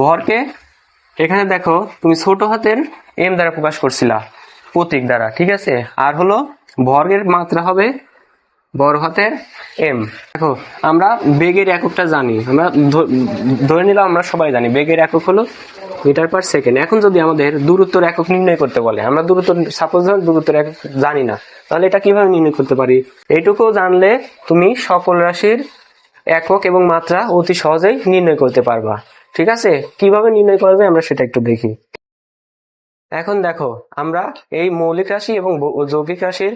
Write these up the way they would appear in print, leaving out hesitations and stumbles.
ভরকে এখানে দেখো তুমি ছোট হাতের এম দ্বারা প্রকাশ করছিলা, প্রতীক দ্বারা, ঠিক আছে। আর হলো ভরের মাত্রা হবে বড় হাতের এম। দেখো আমরা বেগের এককটা জানি, আমরা ধরে নিলাম আমরা সবাই জানি বেগের একক হলো মিটার পার সেকেন্ড। এখন যদি আমাদের দূরত্বের একক নির্ণয় করতে বলে, আমরা দূরত্ব সাপোজ দূরত্বের একক জানি না, তাহলে এটা কিভাবে নির্ণয় করতে পারি? এইটুকু জানলে তুমি সকল রাশির একক এবং মাত্রা অতি সহজেই নির্ণয় করতে পারবা। ঠিক আছে, কিভাবে নির্ণয় করা যায় আমরা সেটা একটু দেখি। এখন দেখো আমরা এই মৌলিক রাশি এবং যৌগিক রাশির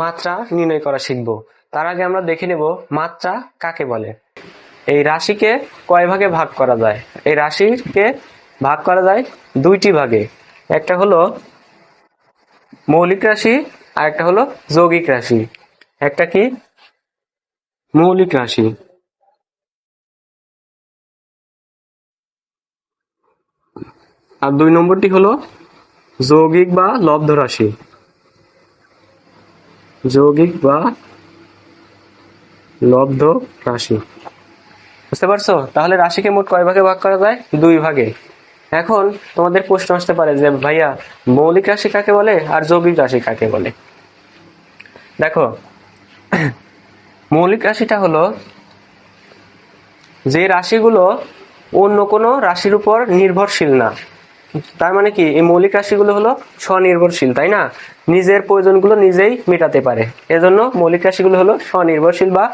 মাত্রা নির্ণয় করা শিখবো। তার আগে আমরা দেখে নেব মাত্রা কাকে বলে। এই রাশিকে কয় ভাগে ভাগ করা যায়? এই রাশিকে ভাগ করা যায় দুইটি ভাগে, একটা হলো মৌলিক রাশি আর একটা হলো যৌগিক রাশি। একটা কি মৌলিক রাশি, আর দুই নম্বরটি হলো যৌগিক বা লব্ধ রাশি। যৌগিক বা লব্ধ রাশি, বুঝতে পারছো? তাহলে রাশিকে মোট কয় ভাগে ভাগ করা যায়? দুই ভাগে। এখন তোমাদের প্রশ্ন আসতে পারে যে ভাইয়া মৌলিক রাশি কাকে বলে আর যৌগিক রাশি কাকে বলে? দেখো মৌলিক রাশিটা হলো যে রাশিগুলো অন্য কোনো রাশির উপর নির্ভরশীল না। তার মানে কি, এই মৌলিক রাশিগুলো হলো স্বনির্ভরশীল, তাই না? নিজের প্রয়োজনগুলো নিজেই মেটাতে পারে, এজন্য মৌলিক রাশিগুলো হলো স্বনির্ভরশীল বা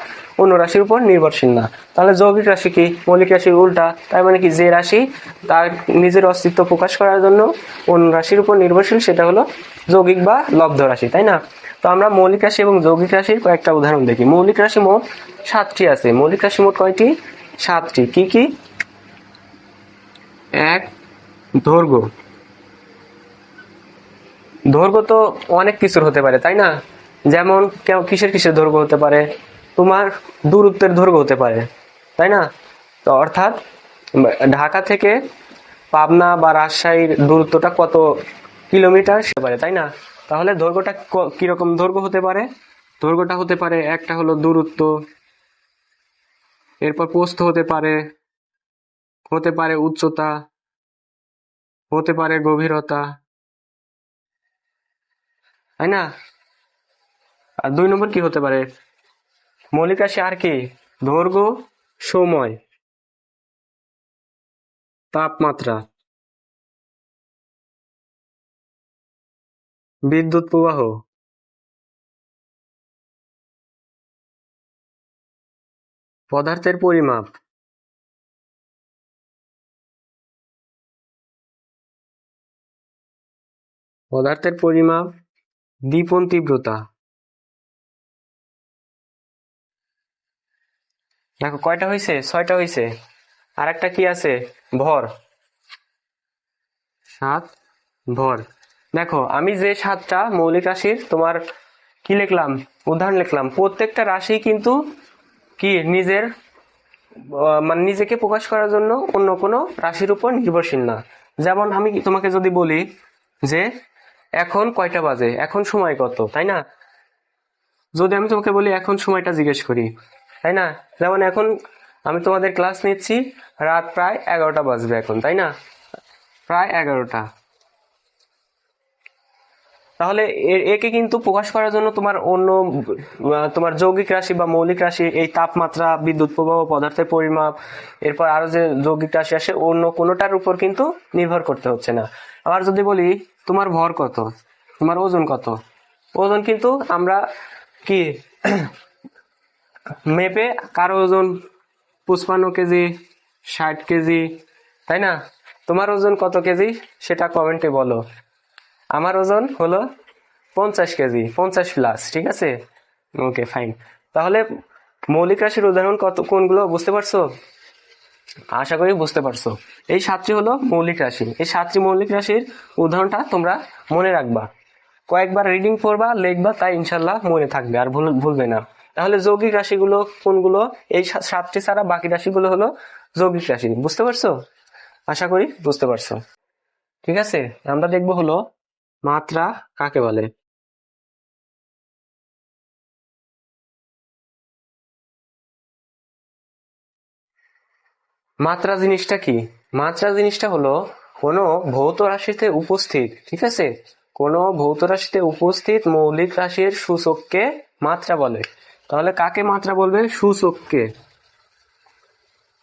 অন্য রাশির উপর নির্ভরশীল না। তাহলে যৌগিক রাশি কি? মৌলিক রাশির উল্টা। তার মানে কি, যে রাশি তার নিজের অস্তিত্ব প্রকাশ করার জন্য অন্য রাশির উপর নির্ভরশীল সেটা হলো যৌগিক বা লব্ধ রাশি, তাই না? তো আমরা মৌলিক রাশি এবং যৌগিক রাশির কয়েকটা উদাহরণ দেখি। মৌলিক রাশি মোট 7টি আছে। মৌলিক রাশি মোট কয়টি? 7টি। কি কি? এক, দৈর্ঘ্য। দৈর্ঘ্য তো অনেক কিছুর হতে পারে, তাই না? যেমন কিসের কিসের দৈর্ঘ্য হতে পারে? তোমার দূরত্বের দৈর্ঘ্য হতে পারে, তাই না? তো অর্থাৎ ঢাকা থেকে পাবনা বা রাজশাহীর দূরত্বটা কত কিলোমিটার সে পারে, তাই না? তাহলে দৈর্ঘ্যটা কিরকম দৈর্ঘ্য হতে পারে? দৈর্ঘ্যটা হতে পারে, একটা হলো দূরত্ব, এরপর প্রস্থ হতে পারে, হতে পারে উচ্চতা, হতে পারে গভীরতা, তাই না? আর 2 নম্বর কি হতে পারে? মৌলিক রাশি আর কি? দৈর্ঘ্য, সময়, তাপমাত্রা, বিদ্যুৎ প্রবাহ, পদার্থের পরিমাপ, পদার্থের পরিমাপ, দীপন তীব্রতা। দেখো কয়টা হয়েছে? 6টা হয়েছে। আর একটা কি আছে? ভর। 7, ভর। দেখো আমি যে 7টা মৌলিক রাশির তোমার কি লিখলাম, উদাহরণ লিখলাম, প্রত্যেকটা রাশি কিন্তু কি নিজের মানে নিজেকে প্রকাশ করার জন্য অন্য কোনো রাশির উপর নির্ভরশীল না। যেমন আমি তোমাকে যদি বলি যে এখন কয়টা বাজে, এখন সময় কত, তাই না? যদি আমি তোমাকে বলি এখন সময়টা জিজ্ঞেস করি, তাই না? যেমন এখন আমি তোমাদের ক্লাস নিচ্ছি, রাত প্রায় 11টা বাজবে এখন, তাই না? প্রায় 11টা। তাহলে একে কিন্তু প্রকাশ করার জন্য তোমার অন্য তোমার যৌগিক রাশি বা মৌলিক রাশি, এই তাপমাত্রা, বিদ্যুৎ প্রবাহ, পদার্থের পরিমাপ, এরপর আরো যে যৌগিক রাশি আসে অন্য কোনোটার উপর কিন্তু নির্ভর করতে হচ্ছে না। আবার যদি বলি তোমার ভর কত, তোমার ওজন কত, ওজন কিন্তু আমরা কি মেপে, কারো ওজন 55 কেজি, 60 কেজি, তাই না? তোমার ওজন কত কেজি সেটা কমেন্টে বলো। আমার ওজন হলো 50 কেজি, 50+, ঠিক আছে? ওকে, ফাইন। তাহলে মৌলিক রাশির উদাহরণ কত কোনগুলো বুঝতে পারছো? আশা করি বুঝতে পারছো। এই 7টি হলো মৌলিক রাশি। এই 7টি মৌলিক রাশির উদাহরণটা তোমরা মনে রাখবা, কয়েকবার রিডিং পড়বা, লিখবা, তাই ইনশাল্লাহ মনে থাকবে আর ভুলবে না। তাহলে যৌগিক রাশিগুলো কোনগুলো? এই 7টি ছাড়া বাকি রাশিগুলো হলো যৌগিক রাশি। বুঝতে পারছো? আশা করি বুঝতে পারছো। ঠিক আছে, আমরা দেখবো হলো মাত্রা কাকে বলে। মাত্রা জিনিসটা কি? মাত্রা জিনিসটা হলো কোনো ভৌত রাশিতে উপস্থিত, ঠিক আছে, কোনো ভৌত রাশিতে উপস্থিত মৌলিক রাশির সূচককে মাত্রা বলে। তাহলে কাকে মাত্রা বলবে? সূচককে।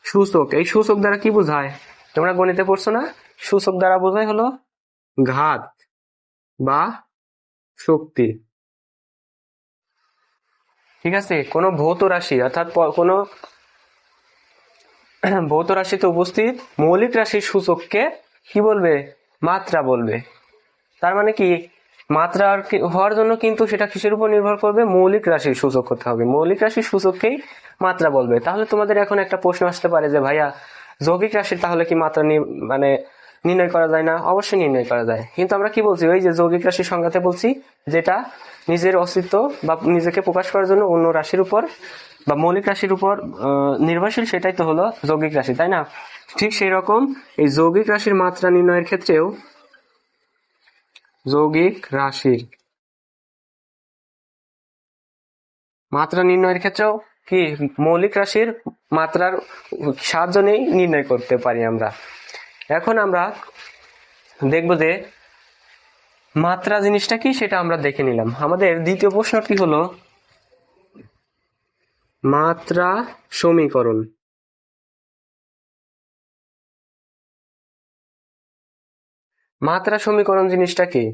সূচক, এই সূচক দ্বারা কি বোঝায়? তোমরা গণিতে পড়ছো না? সূচক দ্বারা বোঝায় হলো ঘাত বা শক্তি, ঠিক আছে। কোনো ভৌত রাশি অর্থাৎ কোনো ভৌত রাশিতে উপস্থিত মৌলিক রাশির সূচককে কি বলবে? মাত্রা বলবে। তার মানে কি, মাত্রা হওয়ার জন্য কিন্তু সেটা কিসের উপর নির্ভর করবে? মৌলিক রাশির সূচক হতে হবে, মৌলিক রাশির সূচককেই মাত্রা বলবে। তাহলে তোমাদের এখন একটা প্রশ্ন আসতে পারে যে ভাইয়া, যৌগিক রাশির তাহলে কি মাত্রা মানে নির্ণয় করা যায় না? অবশ্যই নির্ণয় করা যায়, কিন্তু আমরা কি বলছি? ওই যে যৌগিক রাশির সংজ্ঞাতে বলছি, যেটা নিজের অস্তিত্ব বা নিজেকে প্রকাশ করার জন্য অন্য রাশির উপর বা মৌলিক রাশির উপর নির্ভরশীল, সেটাই তো হলো যৌগিক রাশি, তাই না? ঠিক সেই রকম এই যৌগিক রাশির মাত্রা নির্ণয়ের ক্ষেত্রেও, যৌগিক রাশির মাত্রা নির্ণয়ের ক্ষেত্রেও কি মৌলিক রাশির মাত্রার সাহায্য নিয়েই নির্ণয় করতে পারি আমরা। এখন আমরা দেখব যে মাত্রা জিনিসটা কি সেটা আমরা দেখে নিলাম। আমাদের দ্বিতীয় প্রশ্নটি হলো মাত্রা সমীকরণ। মাত্রা সমীকরণ জিনিসটা কি?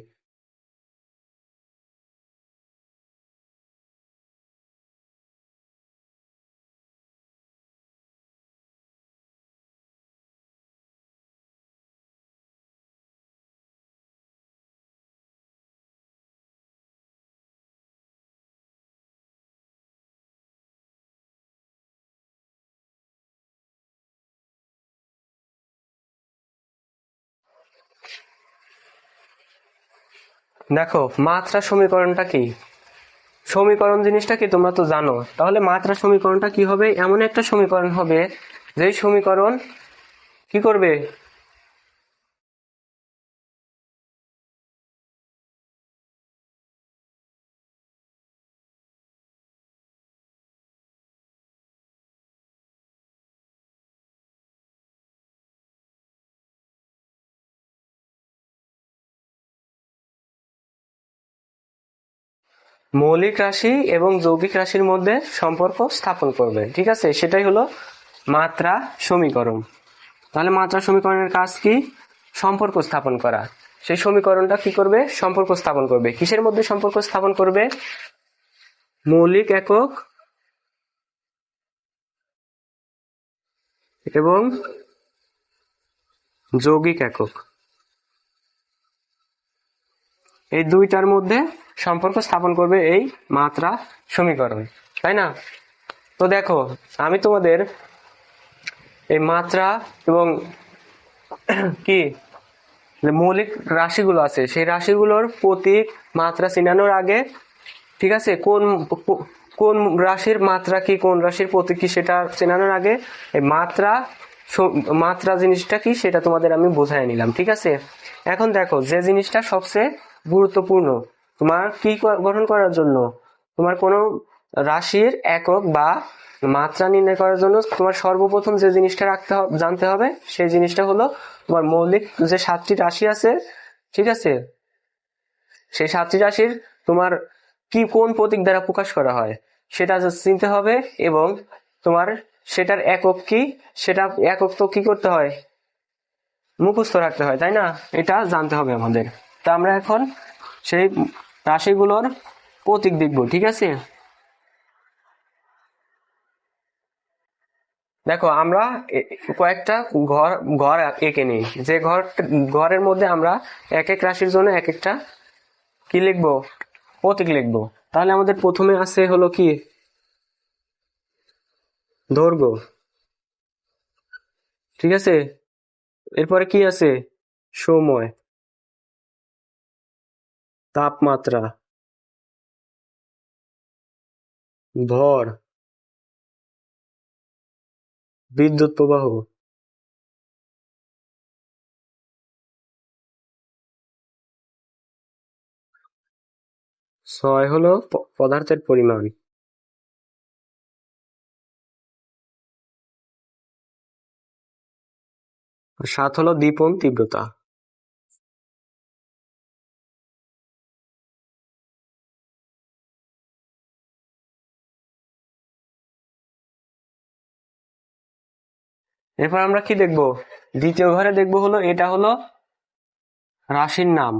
দেখো, মাত্রা সমীকরণটা কি? সমীকরণ জিনিসটা কি তোমরা তো জানো। তাহলে মাত্রা সমীকরণটা কি হবে? এমন একটা সমীকরণ হবে যেই সমীকরণ কি করবে? মৌলিক রাশি এবং যৌগিক রাশির মধ্যে সম্পর্ক স্থাপন করবে, ঠিক আছে। সেটাই হলো মাত্রা সমীকরণ। তাহলে মাত্রা সমীকরণের কাজ কি? সম্পর্ক স্থাপন করা। সেই সমীকরণটা কি করবে? সম্পর্ক স্থাপন করবে। কিসের মধ্যে সম্পর্ক স্থাপন করবে? মৌলিক একক এবং যৌগিক একক, এই দুইটার মধ্যে সম্পর্ক স্থাপন করবে এই মাত্রা সমীকরণ, তাই না? তো দেখো, আমি তোমাদের এই মাত্রা এবং কি যে মৌলিক রাশিগুলো আছে সেই রাশিগুলোর প্রতীক মাত্রা চিনানোর আগে, ঠিক আছে, কোন কোন রাশির মাত্রা কি, কোন রাশির প্রতীক কি, সেটা চেনানোর আগে এই মাত্রা জিনিসটা কি সেটা তোমাদের আমি বোঝাই নিলাম, ঠিক আছে। এখন দেখো, যে জিনিসটা সবচেয়ে গুরুত্বপূর্ণ তোমার কি গঠন করার জন্য, তোমার কোনো রাশির একক বা মাত্রা নির্ণয় করার জন্য তোমার সর্বপ্রথম যে জিনিসটা জানতে হবে, সেই জিনিসটা হলো তোমার মৌলিক যে 7টি রাশি আছে, ঠিক আছে, সেই 7টি রাশির তোমার কি কোন প্রতীক দ্বারা প্রকাশ করা হয় সেটা চিনতে হবে। এবং তোমার সেটার একক কি, সেটা একক তো কি করতে হয়? মুখস্থ রাখতে হয়, তাই না? এটা জানতে হবে আমাদের। তা আমরা এখন সেই রাশিগুলোর প্রতীক দেখব, ঠিক আছে। দেখো, আমরা কয়েকটা ঘর ঘর এঁকে নিই, যে ঘরের মধ্যে আমরা এক এক রাশির জন্য এক একটা কি লিখবো? প্রতীক লিখবো। তাহলে আমাদের প্রথমে আছে হলো কি? দৈর্ঘ্য, ঠিক আছে। এরপরে কি আছে? সময়, তাপমাত্রা, ভর, বিদ্যুৎ প্রবাহ, 6 হলো পদার্থের পরিমাণ। আর 7 হলো দীপন তীব্রতা। এরপর আমরা কি দেখব? দ্বিতীয় ঘরে দেখব হলো এটা হলো রাশির নাম।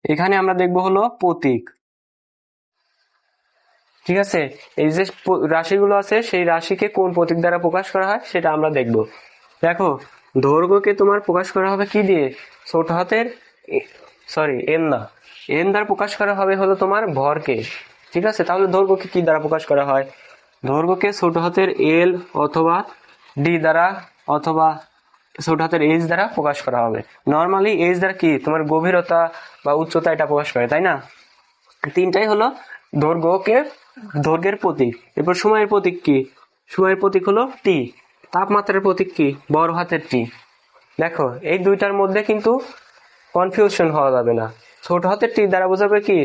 এখানে আমরা দেখব হলো প্রতীক। ঠিক আছে, এই যে রাশিগুলো আছে সেই রাশিকে কোন প্রতীক দ্বারা প্রকাশ করা হয় সেটা আমরা দেখব। দেখো, দৈর্ঘ্যকে তোমার প্রকাশ করা হবে কি দিয়ে? ছোট হাতের এম না, এম দ্বারা প্রকাশ করা হবে হলো তোমার ভরকে। ঠিক আছে, তাহলে দৈর্ঘ্যকে কি দ্বারা প্রকাশ করা হয়? দৈর্ঘ্যকে ছোট হাতের এল অথবা ডি দ্বারা অথবা ছোট হাতের এইচ দ্বারা প্রকাশ করা হবে। নর্মালি এইচ দ্বারা কি তোমার গভীরতা বা উচ্চতা এটা প্রকাশ করে, তাই না? তিনটাই হলো দৈর্ঘ্যের প্রতীক। এরপর সময়ের প্রতীক কি? সময়ের প্রতীক হলো টি। তাপমাত্রার প্রতীক কি? বড় হাতের টি। দেখো, এই দুইটার মধ্যে কিন্তু কনফিউশন হওয়া যাবে না। ছোট হাতের টি দ্বারা বোঝাবে কি?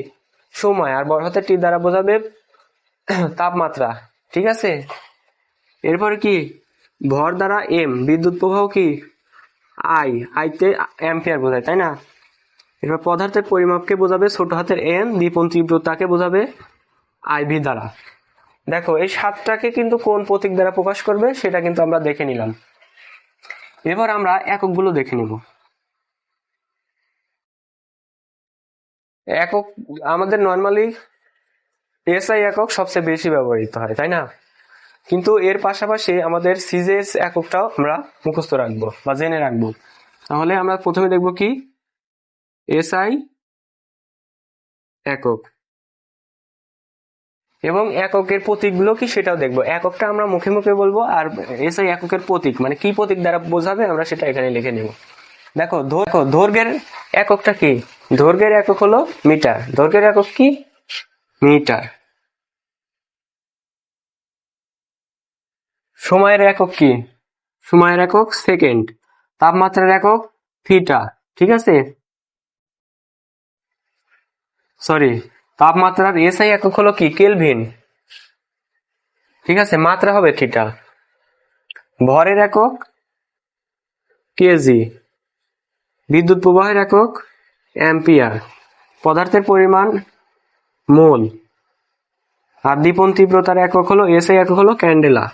সময়, আর বড় হাতের টি দ্বারা বোঝাবে তাপমাত্রা। ঠিক আছে, এরপরে কি? ভর দ্বারা এম, বিদ্যুৎ প্রবাহ কি? আইতে অ্যাম্পিয়ার বোঝায়, তাই না? এরপর পদার্থের পরিমাপকে বোঝাবে ছোট হাতের এন, দীপন তীব্রতাকে বোঝাবে আইভি দ্বারা। দেখো, এই 7টাকে কিন্তু কোন প্রতীক দ্বারা প্রকাশ করবে সেটা কিন্তু আমরা দেখে নিলাম। এবার আমরা এককগুলো দেখে নিব। একক আমাদের নর্মালি এসআই একক সবচেয়ে বেশি ব্যবহৃত হয়, তাই না? কিন্তু এর পাশাপাশি আমাদের সিজিএস এককটাও আমরা মুখস্থ রাখবো বা জেনে রাখবো। তাহলে আমরা প্রথমে দেখব কি? এসআই একক এবং এককের প্রতীকগুলো কি সেটাও দেখবো। এককটা আমরা মুখে মুখে বলবো, আর এসআই এককের প্রতীক মানে কি প্রতীক দ্বারা বোঝাবে আমরা সেটা এখানে লিখে নেব। দেখো, দৈর্ঘ্যের এককটা কি? দৈর্ঘ্যের একক হলো মিটার। দৈর্ঘ্যের একক কি? মিটার। সময়ের একক কি? সময়ের একক সেকেন্ড। তাপমাত্রার একক থিটা। ঠিক আছে, তাপমাত্রার এসআই একক হলো কি? কেলভিন। ঠিক আছে, মাত্রা হবে থিটা। ভরের একক কেজি। বিদ্যুৎ প্রবাহের একক অ্যাম্পিয়ার। পদার্থের পরিমাণ মোল। আর দীপন তীব্রতার একক হলো এসআই একক হলো ক্যান্ডেলা।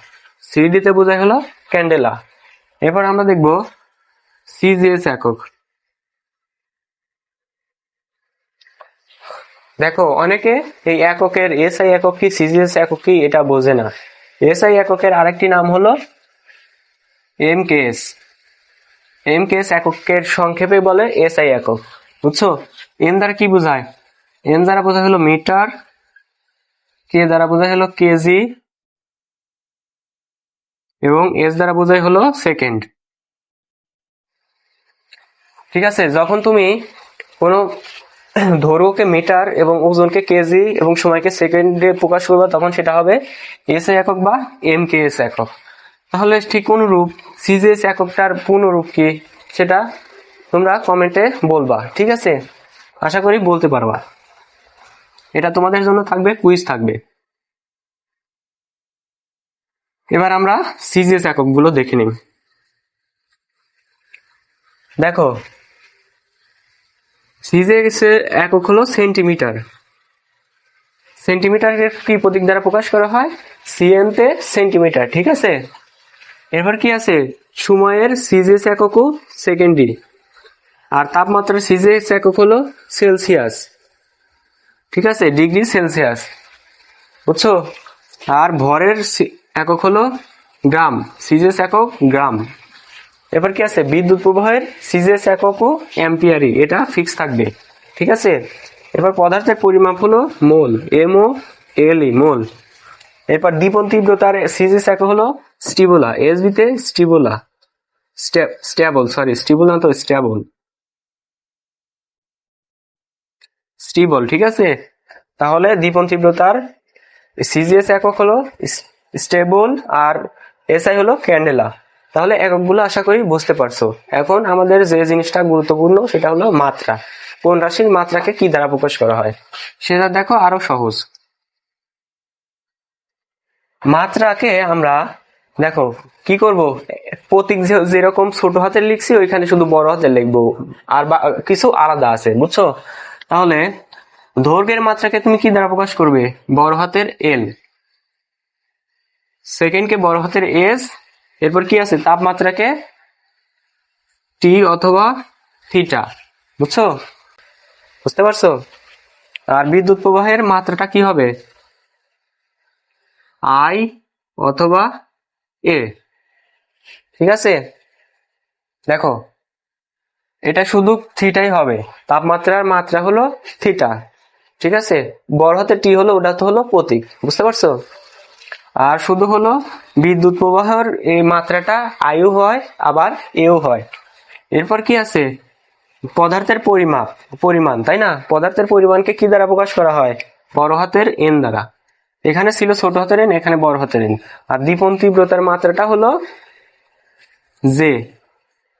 সিডিতে বোঝায় হলো ক্যান্ডেলা। এরপর আমরা দেখব সিজিএস একক। দেখো, অনেকে এই এককের এসআই একক কি সিজিএস একক কি এটা বোঝে না। এসআই এককের আরেকটি নাম হলো এমকেএস। এমকেএস এককের সংক্ষেপে বলে এসআই একক। বুঝছো? এম দ্বারা কি বোঝায়? এম দ্বারা বোঝায় হলো মিটার, কে দ্বারা বোঝায় হলো কেজি, এবং এস দ্বারা বোঝায় হলো সেকেন্ড। ঠিক আছে, যখন তুমি কোনো দৈর্ঘ্যকে মিটার এবং ওজনকে কেজি এবং সময়কে সেকেন্ডে প্রকাশ করবা তখন সেটা হবে এসআই একক বা এমকেএস একক। তাহলে ঠিক অনুরূপ সিজিএস এককটার পূর্ণরূপ কি সেটা তোমরা কমেন্টে বলবা। ঠিক আছে, আশা করি বলতে পারবা। এটা তোমাদের জন্য থাকবে, কুইজ থাকবে। এবার আমরা সিজিএস এককগুলো দেখে নিই। দেখো, সিজিএস এর একক হলো সেন্টিমিটার। সেন্টিমিটারের কি প্রতীক দ্বারা প্রকাশ করা হয়? সিএম তে সেন্টিমিটার। ঠিক আছে, এরপর কি আছে? সময়ের সিজিএস এককও সেকেন্ডই। আর তাপমাত্রার সিজিএস একক হলো সেলসিয়াস। ঠিক আছে, ডিগ্রি সেলসিয়াস। বুঝছো? আর ভরের একক হলো গ্রাম। সিজিএস একক গ্রাম। এবার কি আছে? বিদ্যুৎ প্রবাহের সিজিএস এককও অ্যাম্পিয়ারই, এটা ফিক্স থাকবে। ঠিক আছে, এবার পদার্থের পরিমাপ হলো মোল, এমও এলই, মোল। এরপর দীপন তীব্রতার সিজিএস একক হলো স্টিবুলা, এসবিতে স্টিবুলা, স্টিবুল না তো স্টিবল। ঠিক আছে, তাহলে দীপন তীব্রতার সিজিএস একক হলো স্টেবল আর এসআই হলো ক্যান্ডেলা। তাহলে এককগুলো আশা করি বুঝতে পারছো। এখন আমাদের যে জিনিসটা গুরুত্বপূর্ণ সেটা হলো মাত্রা। কোন রাশির মাত্রাকে কি দ্বারা প্রকাশ করা হয় সেটা দেখো আরো সহজ। মাত্রাকে আমরা দেখো কি করব, প্রতীক যেরকম ছোট হাতের লিখছি ওইখানে শুধু বড় হাতের লিখবো, আর কিছু আলাদা আছে, বুঝছো? তাহলে দৈর্ঘ্যের মাত্রাকে তুমি কি দ্বারা প্রকাশ করবে? বড় হাতের এল, সেকেন্ডকে বড় হাতের এস, এরপর কি আছে তাপমাত্রাকে টি অথবা থিটা, বুঝছো? বুঝতে পারছো? আর বিদ্যুৎ প্রবাহের মাত্রাটা কি হবে? আই অথবা এ, ঠিক আছে? দেখো এটা শুধু থিটাই হবে, তাপমাত্রার মাত্রা হলো থিটা, ঠিক আছে? বড় হাতের টি হলো, ওটা তো হলো প্রতীক, বুঝতে পারছো? আর শুধু হলো বিদ্যুৎ প্রবাহের এই মাত্রাটা আয়ু হয় আবার এও হয়। এরপর কি আছে? পদার্থের পরিমাণ, তাই না? পদার্থের পরিমাণকে কি দ্বারা প্রকাশ করা হয়? বড় হাতের এন দ্বারা। এখানে ছিল ছোট হাতের এন, এখানে বড় হাতের এন। আর দীপন তীব্রতার মাত্রাটা হলো জে,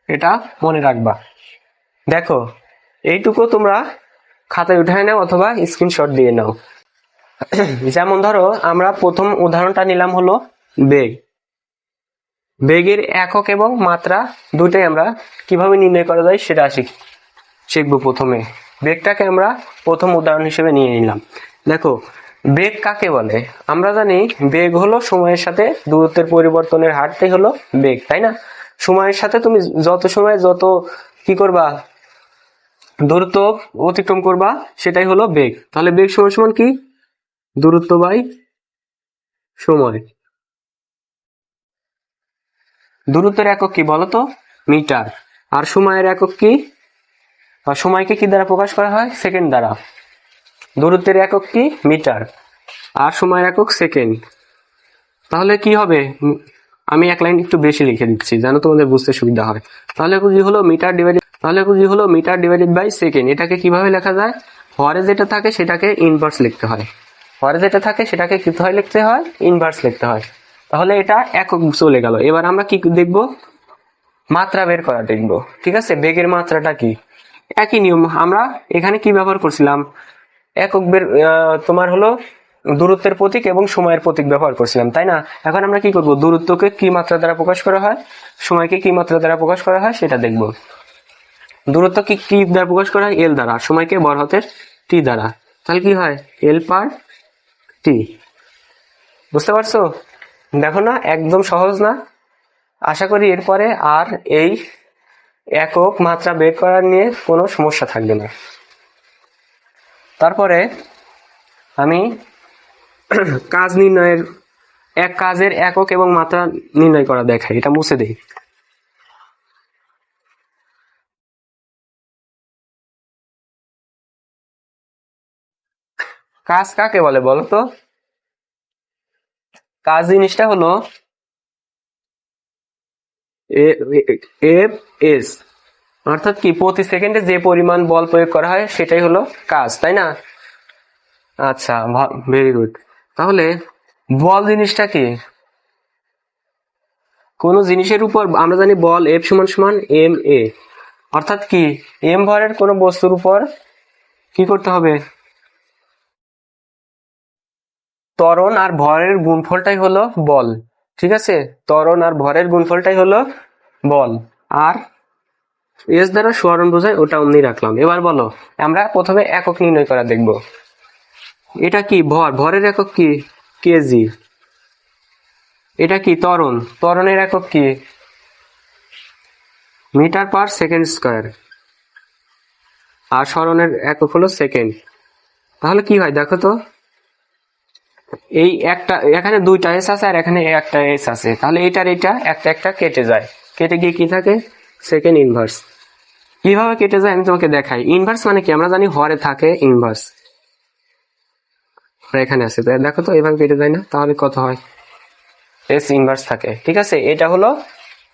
এটা মনে রাখবা। দেখো এইটুকু তোমরা খাতায় উঠায় নাও অথবা স্ক্রিনশট দিয়ে নাও। যেমন ধরো আমরা প্রথম উদাহরণটা নিলাম হলো বেগ। বেগের একক এবং মাত্রা দুটাই আমরা কিভাবে নির্ণয় করা যায় সেটা শিখবো। প্রথমে বেগটাকে আমরা প্রথম উদাহরণ হিসেবে নিয়ে নিলাম। দেখো বেগ কাকে বলে? আমরা জানি বেগ হলো সময়ের সাথে দূরত্বের পরিবর্তনের হারটাই হলো বেগ, তাই না? সময়ের সাথে তুমি যত সময় যত কি করবা, দূরত্ব অতিক্রম করবা, সেটাই হলো বেগ। তাহলে বেগ সমান সমান কি? দূরত্ব বাই সময়। দূরত্বের একক কি বলতো? মিটার। আর সময়ের একক কি? বা সময়কে কি দ্বারা প্রকাশ করা হয়? সেকেন্ড দ্বারা। দূরত্বের একক কি? মিটার। আর সময়ের একক সেকেন্ড। তাহলে কি হবে? আমি এক লাইন একটু বেশি লিখে দিচ্ছি যেন তোমাদের বুঝতে সুবিধা হয়। তাহলে কি হলো মিটার ডিভাইডেড বাই সেকেন্ড। এটাকে কিভাবে লেখা যায়? হরে যেটা থাকে সেটাকে ইনভার্স লিখতে হয়। হরে যেটা থাকে সেটাকে কি লিখতে হয়? ইনভার্স লিখতে হয়। তাহলে এটা একক চলে গেল। এবার আমরা কি দেখবো? মাত্রা বের করা দেখবো, ঠিক আছে? বেগের মাত্রাটা কি? একই নিয়ম। আমরা এখানে কি ব্যবহার করছিলাম? একক বের তোমার হলো দূরত্বের প্রতীক এবং সময়ের প্রতীক ব্যবহার করছিলাম, তাই না? এখন আমরা কি করব? দূরত্বকে কি মাত্রা দ্বারা প্রকাশ করা হয়, সময়কে কি মাত্রা দ্বারা প্রকাশ করা হয় সেটা দেখব। দূরত্বকে কি দ্বারা প্রকাশ করা হয়? এল দ্বারা। সময়কে বড় হাতের টি দ্বারা। তাহলে কি হয়? এল পার টি। বুঝতে পারছো? দেখো না, একদম সহজ না? আশা করি এরপরে আর এই একক মাত্রা বের করার নিয়ে কোনো সমস্যা থাকবে না। তারপরে আমি কাজ নির্ণয়ের কাজের একক এবং মাত্রা নির্ণয় করা দেখাই। এটা মুছে দেই। কাজ কাকে বলে বলো তো? কাজ জিনিসটা হলো এফ এস, অর্থাৎ কি প্রতি সেকেন্ডে যে পরিমাণ বল প্রয়োগ করা হয় সেটাই হলো কাজ, তাই না? আচ্ছা, ভেরি গুড। তাহলে বল জিনিসটা কি? কোন জিনিসের উপর আমরা জানি বল এফ সমান সমান এম এ, অর্থাৎ কি এম ভরের কোন বস্তুর উপর কি করতে হবে? ত্বরণ আর ভরের গুণফলটাই হলো বল, ঠিক আছে? ত্বরণ আর ভরের গুণফলটাই হলো বল। আর এস দ্বারা সরণ বোঝায়, ওটা অমনি রাখলাম। এবার বলো, আমরা প্রথমে একক নির্ণয় করা দেখব। এটা কি? ভরের একক কি? কেজি। এটা কি? ত্বরণের একক কি? Metre per second square. আর সরণের একক হলো সেকেন্ড। তাহলে কি হয় দেখো তো, এই একটা এখানে দুইটা এস আছে আর এখানে একটা এস আছে, তাহলে এটার এটা একটা একটা কেটে যায়। কেটে গিয়ে কি থাকে? Second inverse. কিভাবে কেটে যায় আমি তোমাকে দেখাই। ইনভার্স মানে কি? আমরা জানি হরে থাকে ইনভার্স, এখানে আছে, দেখো তো এভাবে কেটে যায় না? তাহলে কত হয়? এস ইনভার্স থাকে, ঠিক আছে? এটা হলো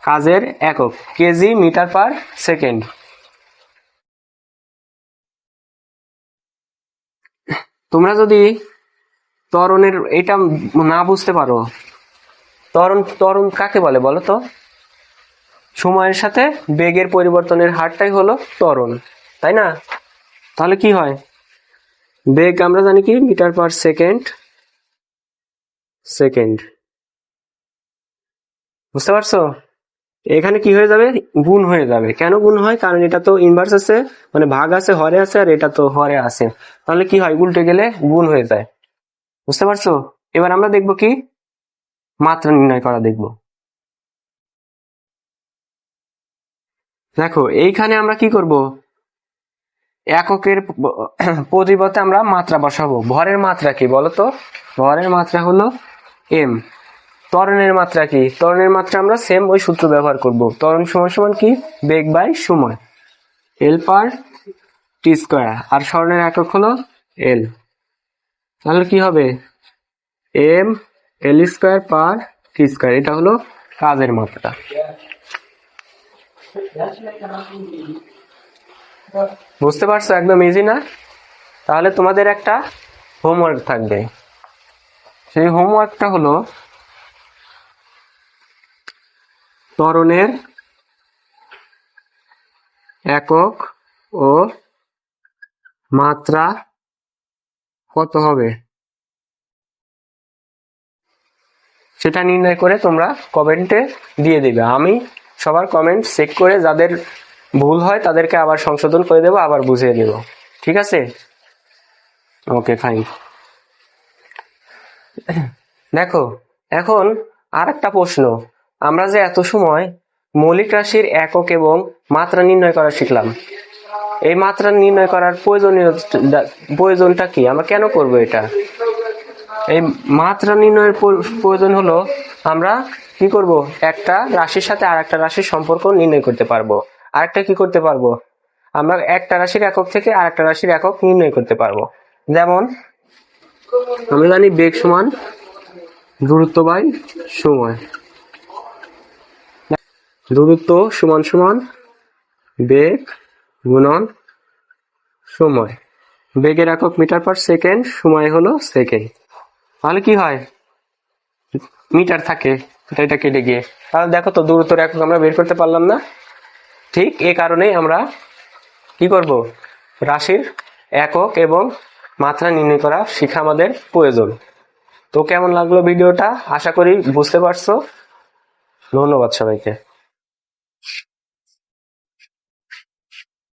কাজের একক, কেজি মিটার পার সেকেন্ড। তোমরা যদি ত্বরণের এটা না বুঝতে পারো, ত্বরণ ত্বরণ কাকে বলে বলো তো? সময়ের সাথে বেগের পরিবর্তনের হারটাই হলো ত্বরণ, তাই না? তাহলে কি হয়? বেগ আমরা জানি কি? Metre per second. বুঝতে পারছো? এখানে কি হয়ে যাবে, গুণ হয়ে যাবে। কেন গুণ হয়? কারণ এটা তো ইনভার্স আছে, মানে ভাগ আছে, হরে আছে, আর এটা তো হরে আছে। তাহলে কি হয়, উল্টে গেলে গুণ হয়ে যায়। বুঝতে পারছো? এবার আমরা দেখবো কি, মাত্রা নির্ণয় করা দেখবো। দেখো এইখানে আমরা কি করব, এককের পরিবর্তে আমরা মাত্রা বসাবো। ভরের মাত্রা কি বলতো? ভরের মাত্রা হলো এম। ত্বরণের মাত্রা কি? ত্বরণের মাত্রা আমরা সেম ওই সূত্র ব্যবহার করব। ত্বরণ সমান সমান কি, বেগ বাই সময়, এল পার টি স্কয়ার। আর সরণের একক হলো এল। তাহলে কি হবে, এম এল স্কয়ার পার টি স্কয়ার। এটা হলো কাজের মাত্রা। বুঝতে পারছো? একদম ইজি না? তাহলে তোমাদের একটা হোমওয়ার্ক থাকবে। সেই হোমওয়ার্কটা হলো ত্বরণের একক ও মাত্রা কত হবে সেটা নির্ণয় করে তোমরা কমেন্টে দিয়ে দিবে। আমি সবার কমেন্ট চেক করে যাদের ভুল হয় তাদেরকে আবার সংশোধন করে দেবো, আবার বুঝিয়ে দেব। ঠিক আছে? Okay fine. দেখো এখন আর একটা প্রশ্ন, আমরা যে এত সময় মৌলিক রাশির একক এবং মাত্রা নির্ণয় করা শিখলাম, এই মাত্রা নির্ণয় করার প্রয়োজনটা কি, আমরা কেন করব এটা? এই মাত্রা নির্ণয়ের প্রয়োজন হলো আমরা কি করব, একটা রাশির সাথে আর একটা রাশির সম্পর্ক নির্ণয় করতে পারবো। আরেকটা কি করতে পারবো, আমরা একটা রাশির একক থেকে আর একটা রাশির একক নির্ণয় করতে পারবো। যেমন আমরা জানি বেগ সমান দূরত্ব বাই সময়। দূরত্ব সমান সমান বেগ গুণন সময়। বেগের একক মিটার পার সেকেন্ড, সময় হলো সেকেন্ড। তাহলে কি হয়, মিটার থাকে, এটা কেটে গিয়ে। তাহলে দেখো তো দূরত্বের একক আমরা বের করতে পারলাম না। ঠিক এই কারণেই আমরা কি করব, রাশির একক এবং মাত্রা নির্ণয় করা শিখা আমাদের প্রয়োজন। তো কেমন লাগলো ভিডিওটা, আশা করি বুঝতে পারছো। ধন্যবাদ সবাইকে।